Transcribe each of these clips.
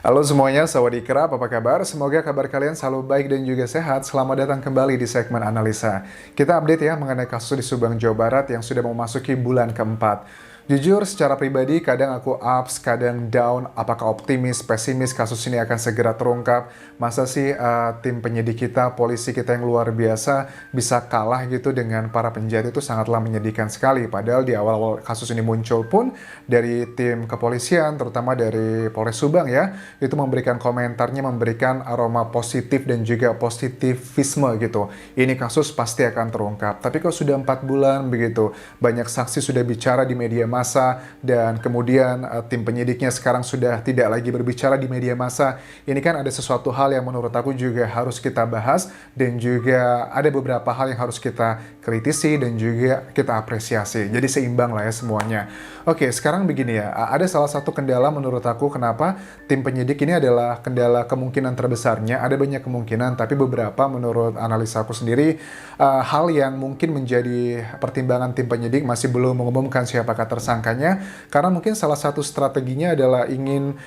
Halo semuanya, sawadee-krap, apa kabar? Semoga kabar kalian selalu baik dan juga sehat. Selamat datang kembali di segmen analisa. Kita update ya mengenai kasus di Subang, Jawa Barat yang sudah memasuki bulan keempat. Jujur, secara pribadi kadang aku ups, kadang down. Apakah optimis, pesimis kasus ini akan segera terungkap? Masa sih tim penyidik kita, polisi kita yang luar biasa bisa kalah gitu dengan para penjahat? Itu sangatlah menyedihkan sekali. Padahal di awal-awal kasus ini muncul pun dari tim kepolisian, terutama dari Polres Subang ya, itu memberikan komentarnya, memberikan aroma positif dan juga positivisme gitu. Ini kasus pasti akan terungkap. Tapi kalau sudah 4 bulan begitu, banyak saksi sudah bicara di media massa dan kemudian tim penyidiknya sekarang sudah tidak lagi berbicara di media massa. Ini kan ada sesuatu hal yang menurut aku juga harus kita bahas dan juga ada beberapa hal yang harus kita kritisi dan juga kita apresiasi. Jadi seimbang lah ya semuanya. Oke, sekarang begini ya. Ada salah satu kendala menurut aku kenapa tim penyidik ini adalah kendala kemungkinan terbesarnya. Ada banyak kemungkinan, tapi beberapa menurut analisa aku sendiri hal yang mungkin menjadi pertimbangan tim penyidik masih belum mengumumkan siapakah tersangkanya, karena mungkin salah satu strateginya adalah ingin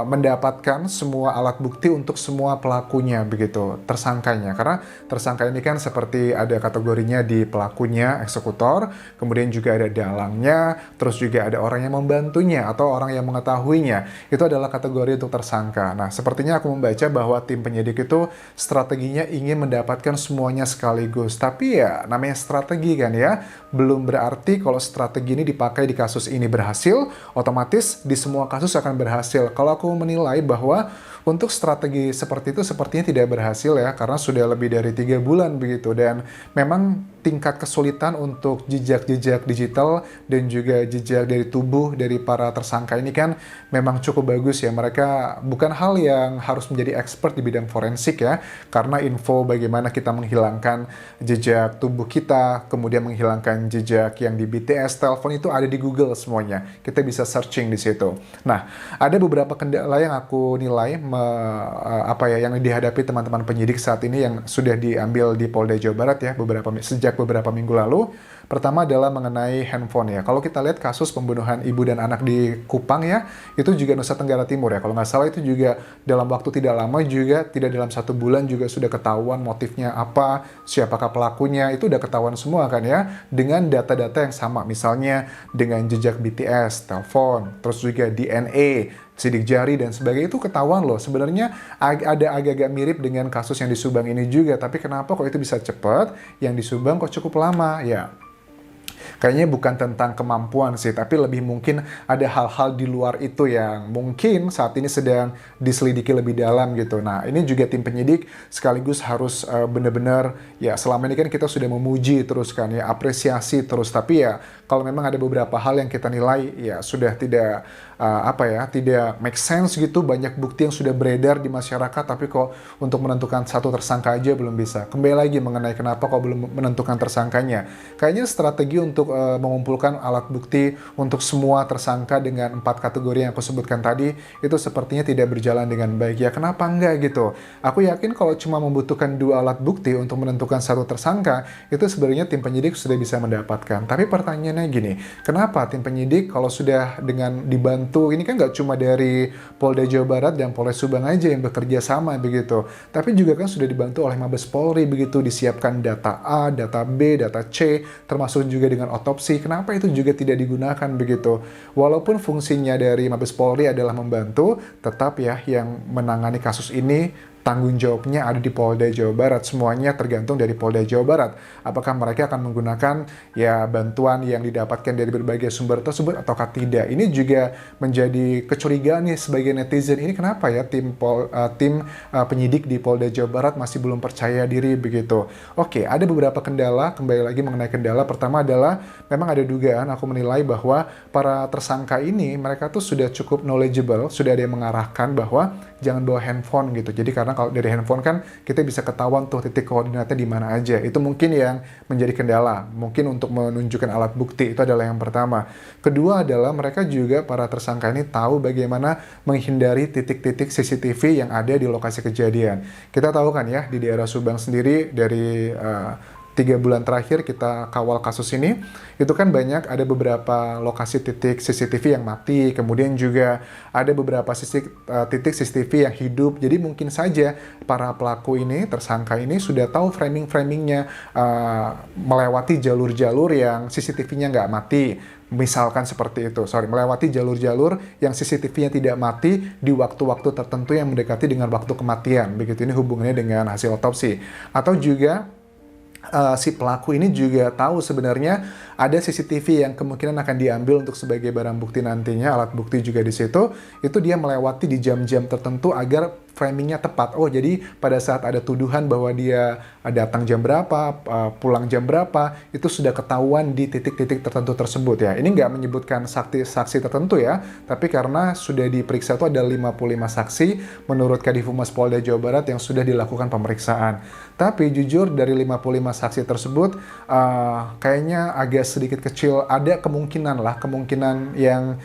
mendapatkan semua alat bukti untuk semua pelakunya begitu, tersangkanya. Karena tersangka ini kan seperti ada kategorinya di pelakunya, eksekutor, kemudian juga ada dalangnya, terus juga ada orang yang membantunya atau orang yang mengetahuinya. Itu adalah kategori untuk tersangka. Nah, sepertinya aku membaca bahwa tim penyidik itu strateginya ingin mendapatkan semuanya sekaligus. Tapi ya namanya strategi kan ya, belum berarti kalau strategi ini dipakai di kasus ini berhasil, otomatis di semua kasus akan berhasil. Kalau aku menilai bahwa untuk strategi seperti itu sepertinya tidak berhasil ya, karena sudah lebih dari 3 bulan begitu, dan memang tingkat kesulitan untuk jejak-jejak digital dan juga jejak dari tubuh dari para tersangka ini kan memang cukup bagus ya. Mereka bukan hal yang harus menjadi expert di bidang forensik ya, karena info bagaimana kita menghilangkan jejak tubuh kita, kemudian menghilangkan jejak yang di BTS, telepon, itu ada di Google semuanya. Kita bisa searching di situ. Nah, ada beberapa kendala yang aku nilai yang dihadapi teman-teman penyidik saat ini yang sudah diambil di Polda Jawa Barat ya sejak beberapa minggu lalu. Pertama adalah mengenai handphone ya. Kalau kita lihat kasus pembunuhan ibu dan anak di Kupang ya, itu juga Nusa Tenggara Timur ya. Kalau nggak salah itu juga dalam waktu tidak lama juga, tidak dalam 1 bulan juga sudah ketahuan motifnya apa, siapakah pelakunya, itu udah ketahuan semua kan ya. Dengan data-data yang sama, misalnya dengan jejak BTS, telepon, terus juga DNA, sidik jari dan sebagainya, itu ketahuan loh. Sebenarnya ada agak-agak mirip dengan kasus yang di Subang ini juga, tapi kenapa kok itu bisa cepat, yang di Subang kok cukup lama ya? Kayaknya bukan tentang kemampuan sih, tapi lebih mungkin ada hal-hal di luar itu yang mungkin saat ini sedang diselidiki lebih dalam gitu. Nah, ini juga tim penyidik sekaligus harus benar-benar ya, selama ini kan kita sudah memuji terus kan ya, apresiasi terus, tapi ya kalau memang ada beberapa hal yang kita nilai ya sudah tidak tidak make sense gitu, banyak bukti yang sudah beredar di masyarakat, tapi kok untuk menentukan satu tersangka aja belum bisa. Kembali lagi mengenai kenapa kok belum menentukan tersangkanya. Kayaknya strategi untuk mengumpulkan alat bukti untuk semua tersangka dengan 4 kategori yang aku sebutkan tadi, itu sepertinya tidak berjalan dengan baik. Ya kenapa enggak gitu? Aku yakin kalau cuma membutuhkan 2 alat bukti untuk menentukan satu tersangka, itu sebenarnya tim penyidik sudah bisa mendapatkan. Tapi pertanyaannya gini, kenapa tim penyidik kalau sudah dengan dibantu, ini kan nggak cuma dari Polda Jawa Barat dan Polres Subang aja yang bekerja sama begitu, tapi juga kan sudah dibantu oleh Mabes Polri begitu, disiapkan data A, data B, data C, termasuk juga dengan otopsi. Kenapa itu juga tidak digunakan begitu? Walaupun fungsinya dari Mabes Polri adalah membantu, tetap ya yang menangani kasus ini tanggung jawabnya ada di Polda Jawa Barat. Semuanya tergantung dari Polda Jawa Barat. Apakah mereka akan menggunakan ya bantuan yang didapatkan dari berbagai sumber tersebut ataukah tidak? Ini juga menjadi kecurigaan nih sebagai netizen. Ini kenapa ya tim penyidik di Polda Jawa Barat masih belum percaya diri begitu? Oke, ada beberapa kendala. Kembali lagi mengenai kendala. Pertama adalah memang ada dugaan, aku menilai bahwa para tersangka ini mereka tuh sudah cukup knowledgeable, sudah ada yang mengarahkan bahwa jangan bawa handphone gitu. Jadi karena kalau dari handphone kan kita bisa ketahuan tuh titik koordinatnya di mana aja. Itu mungkin yang menjadi kendala. Mungkin untuk menunjukkan alat bukti, itu adalah yang pertama. Kedua adalah mereka juga, para tersangka ini tahu bagaimana menghindari titik-titik CCTV yang ada di lokasi kejadian. Kita tahu kan ya, di daerah Subang sendiri dari 3 bulan terakhir kita kawal kasus ini, itu kan banyak ada beberapa lokasi titik CCTV yang mati, kemudian juga ada beberapa titik CCTV yang hidup. Jadi mungkin saja para pelaku ini, tersangka ini sudah tahu framing-framingnya, melewati jalur-jalur yang CCTV-nya nggak mati. Misalkan seperti itu, melewati jalur-jalur yang CCTV-nya tidak mati di waktu-waktu tertentu yang mendekati dengan waktu kematian. Begitu, ini hubungannya dengan hasil otopsi. Atau juga si pelaku ini juga tahu sebenarnya ada CCTV yang kemungkinan akan diambil untuk sebagai barang bukti nantinya, alat bukti juga di situ. Itu dia melewati di jam-jam tertentu agar framingnya tepat. Oh, jadi pada saat ada tuduhan bahwa dia datang jam berapa, pulang jam berapa, itu sudah ketahuan di titik-titik tertentu tersebut ya. Ini nggak menyebutkan saksi tertentu ya, tapi karena sudah diperiksa itu ada 55 saksi menurut Kadif Humas Polda Jawa Barat yang sudah dilakukan pemeriksaan. Tapi jujur dari 55 saksi tersebut, kayaknya agak sedikit kecil, ada kemungkinan yang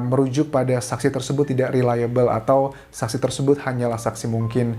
merujuk pada saksi tersebut tidak reliable atau saksi tersebut hanyalah saksi mungkin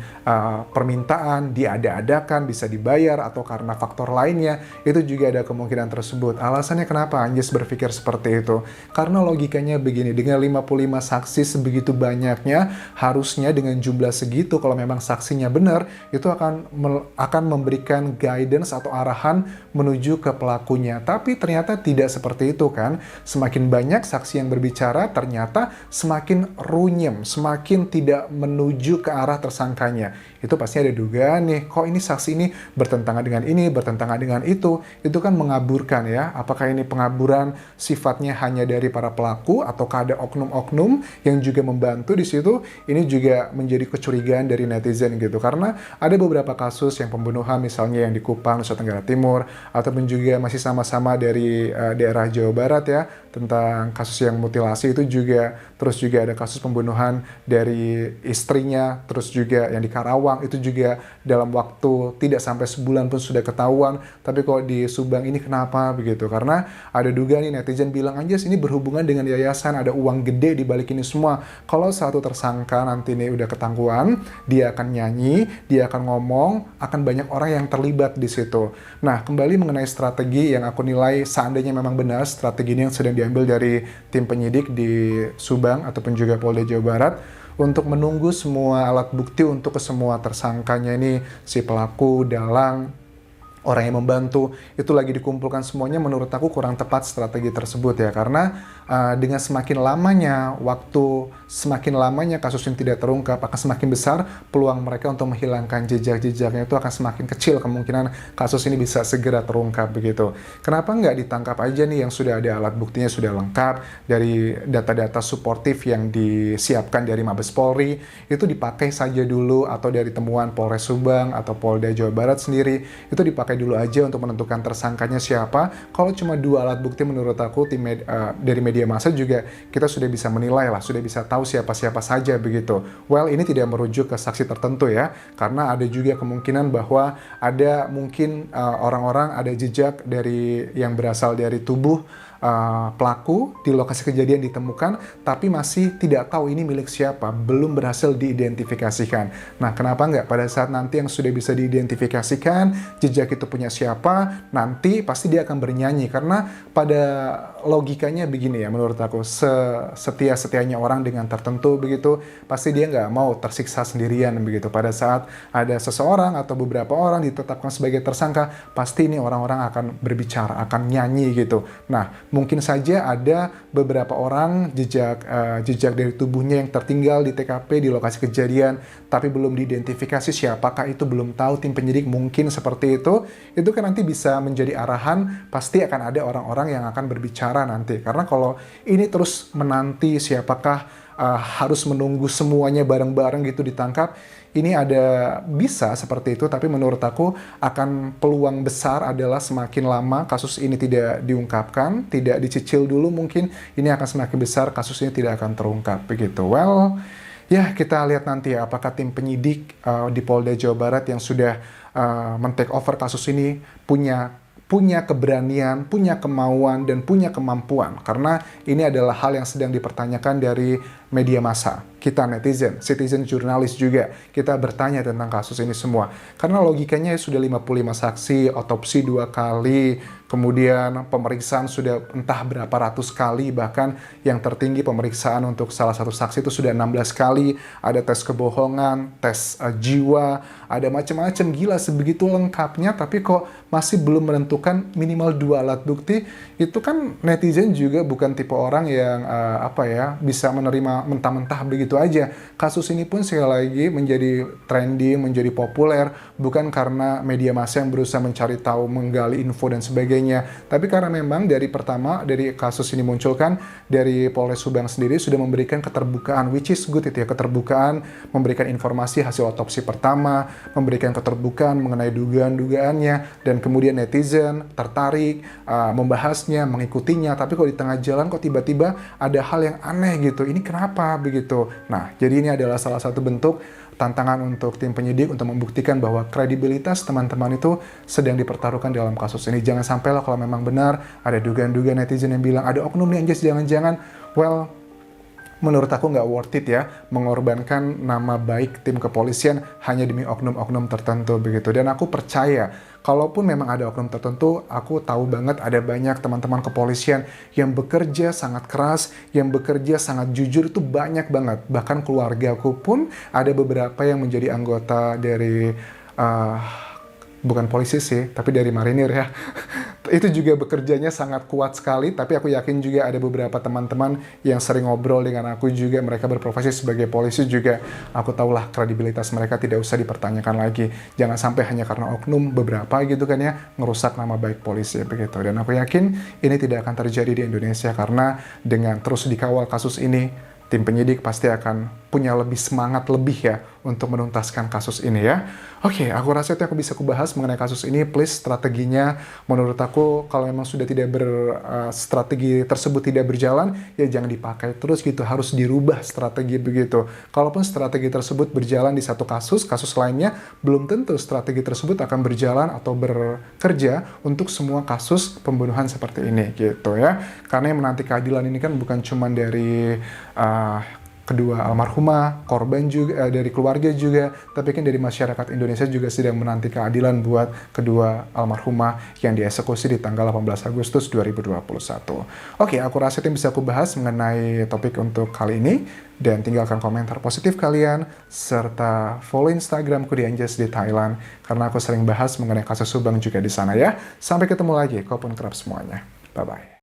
permintaan, diada-adakan, bisa dibayar, atau karena faktor lainnya, itu juga ada kemungkinan tersebut. Alasannya kenapa Anjas berpikir seperti itu? Karena logikanya begini, dengan 55 saksi sebegitu banyaknya, harusnya dengan jumlah segitu, kalau memang saksinya benar, itu akan memberikan guidance atau arahan menuju ke pelakunya. Tapi ternyata tidak seperti itu kan. Semakin banyak saksi yang berbicara, ternyata semakin runyem, semakin tidak menuju ke arah tersangkanya. Itu pasti ada dugaan nih, kok ini saksi ini bertentangan dengan ini, bertentangan dengan itu kan mengaburkan ya. Apakah ini pengaburan sifatnya hanya dari para pelaku, ataukah ada oknum-oknum yang juga membantu di situ? Ini juga menjadi kecurigaan dari netizen gitu, karena ada beberapa kasus yang pembunuhan misalnya yang di Kupang, Nusa Tenggara Timur, ataupun juga masih sama-sama dari daerah Jawa Barat ya, tentang kasus yang mutilasi itu juga, terus juga ada kasus pembunuhan dari istrinya, terus juga yang di Karawang, itu juga dalam waktu tidak sampai sebulan pun sudah ketahuan. Tapi kok di Subang ini kenapa begitu? Karena ada dugaan nih, netizen bilang aja ini berhubungan dengan yayasan, ada uang gede di balik ini semua. Kalau satu tersangka nanti ini udah ketahuan, dia akan nyanyi, dia akan ngomong, akan banyak orang yang terlibat di situ. Nah, kembali mengenai strategi yang aku nilai seandainya memang benar strategi ini yang sedang diambil dari tim penyidik di Subang ataupun juga Polda Jawa Barat, untuk menunggu semua alat bukti untuk ke semua tersangkanya ini, si pelaku, dalang, orang yang membantu, itu lagi dikumpulkan semuanya. Menurut aku kurang tepat strategi tersebut ya, karena dengan semakin lamanya waktu, semakin lamanya kasus yang tidak terungkap, akan semakin besar peluang mereka untuk menghilangkan jejak-jejaknya, itu akan semakin kecil kemungkinan kasus ini bisa segera terungkap begitu. Kenapa nggak ditangkap aja nih yang sudah ada alat buktinya, sudah lengkap, dari data-data suportif yang disiapkan dari Mabes Polri, itu dipakai saja dulu, atau dari temuan Polres Subang atau Polda Jawa Barat sendiri, itu dipakai dulu aja untuk menentukan tersangkanya siapa. Kalau cuma 2 alat bukti, menurut aku dari media massa juga kita sudah bisa menilai lah, sudah bisa tahu siapa-siapa saja begitu. Well, ini tidak merujuk ke saksi tertentu ya, karena ada juga kemungkinan bahwa ada mungkin orang-orang, ada jejak dari yang berasal dari tubuh pelaku di lokasi kejadian ditemukan, tapi masih tidak tahu ini milik siapa, belum berhasil diidentifikasikan. Nah, kenapa nggak pada saat nanti yang sudah bisa diidentifikasikan, jejak itu punya siapa, nanti pasti dia akan bernyanyi. Karena pada logikanya begini ya, menurut aku, setia-setianya orang dengan tertentu begitu, pasti dia nggak mau tersiksa sendirian begitu. Pada saat ada seseorang atau beberapa orang ditetapkan sebagai tersangka, pasti ini orang-orang akan berbicara, akan nyanyi gitu. Nah, mungkin saja ada beberapa orang jejak dari tubuhnya yang tertinggal di TKP, di lokasi kejadian, tapi belum diidentifikasi siapakah itu, belum tahu tim penyidik, mungkin seperti itu. Itu kan nanti bisa menjadi arahan, pasti akan ada orang-orang yang akan berbicara nanti. Karena kalau ini terus menanti siapakah, harus menunggu semuanya bareng-bareng gitu ditangkap, ini ada bisa seperti itu, tapi menurut aku akan peluang besar adalah semakin lama kasus ini tidak diungkapkan, tidak dicicil dulu, mungkin ini akan semakin besar kasus ini tidak akan terungkap begitu. Well, ya kita lihat nanti ya, apakah tim penyidik di Polda Jawa Barat yang sudah men-take over kasus ini punya keberanian, punya kemauan, dan punya kemampuan. Karena ini adalah hal yang sedang dipertanyakan dari media massa, kita netizen, citizen jurnalis juga, kita bertanya tentang kasus ini semua. Karena logikanya sudah 55 saksi, otopsi 2 kali, kemudian pemeriksaan sudah entah berapa ratus kali, bahkan yang tertinggi pemeriksaan untuk salah satu saksi itu sudah 16 kali, ada tes kebohongan, tes jiwa, ada macam-macam, gila sebegitu lengkapnya, tapi kok masih belum menentukan minimal 2 alat bukti. Itu kan netizen juga bukan tipe orang yang bisa menerima mentah-mentah begitu aja. Kasus ini pun sekali lagi menjadi trending, menjadi populer, bukan karena media massa yang berusaha mencari tahu, menggali info dan sebagainya, tapi karena memang dari kasus ini munculkan, dari Polres Subang sendiri sudah memberikan keterbukaan, which is good itu ya, keterbukaan, memberikan informasi hasil otopsi pertama, memberikan keterbukaan mengenai dugaan-dugaannya, dan kemudian netizen tertarik, membahasnya, mengikutinya, tapi kok di tengah jalan kok tiba-tiba ada hal yang aneh gitu, ini kenapa begitu. Nah, jadi ini adalah salah satu bentuk tantangan untuk tim penyidik untuk membuktikan bahwa kredibilitas teman-teman itu sedang dipertaruhkan dalam kasus ini. Jangan sampailah kalau memang benar ada dugaan-dugaan netizen yang bilang ada oknum nih Anjas, jangan-jangan, well, menurut aku nggak worth it ya, mengorbankan nama baik tim kepolisian hanya demi oknum-oknum tertentu begitu. Dan aku percaya, kalaupun memang ada oknum tertentu, aku tahu banget ada banyak teman-teman kepolisian yang bekerja sangat keras, yang bekerja sangat jujur, itu banyak banget. Bahkan keluargaku pun ada beberapa yang menjadi anggota dari, bukan polisi sih, tapi dari marinir ya. Itu juga bekerjanya sangat kuat sekali, tapi aku yakin juga ada beberapa teman-teman yang sering ngobrol dengan aku juga, mereka berprofesi sebagai polisi juga. Aku tahulah kredibilitas mereka tidak usah dipertanyakan lagi. Jangan sampai hanya karena oknum beberapa gitu kan ya, ngerusak nama baik polisi begitu. Dan aku yakin ini tidak akan terjadi di Indonesia, karena dengan terus dikawal kasus ini, tim penyidik pasti akan punya lebih semangat lebih ya untuk menuntaskan kasus ini ya. Oke, aku rasa itu aku bisa kubahas mengenai kasus ini. Please, strateginya menurut aku kalau memang sudah tidak strategi tersebut tidak berjalan, ya jangan dipakai terus gitu, harus dirubah strategi begitu. Kalaupun strategi tersebut berjalan di satu kasus lainnya, belum tentu strategi tersebut akan berjalan atau bekerja untuk semua kasus pembunuhan seperti ini gitu ya. Karena yang menanti keadilan ini kan bukan cuma dari kedua almarhumah, korban juga, dari keluarga juga, tapi kan dari masyarakat Indonesia juga sedang menanti keadilan buat kedua almarhumah yang dieksekusi di tanggal 18 Agustus 2021. Oke, aku rasa itu yang bisa aku bahas mengenai topik untuk kali ini, dan tinggalkan komentar positif kalian, serta follow Instagramku di Anjas di Thailand, karena aku sering bahas mengenai kasus Subang juga di sana ya. Sampai ketemu lagi, kopun kerap semuanya. Bye-bye.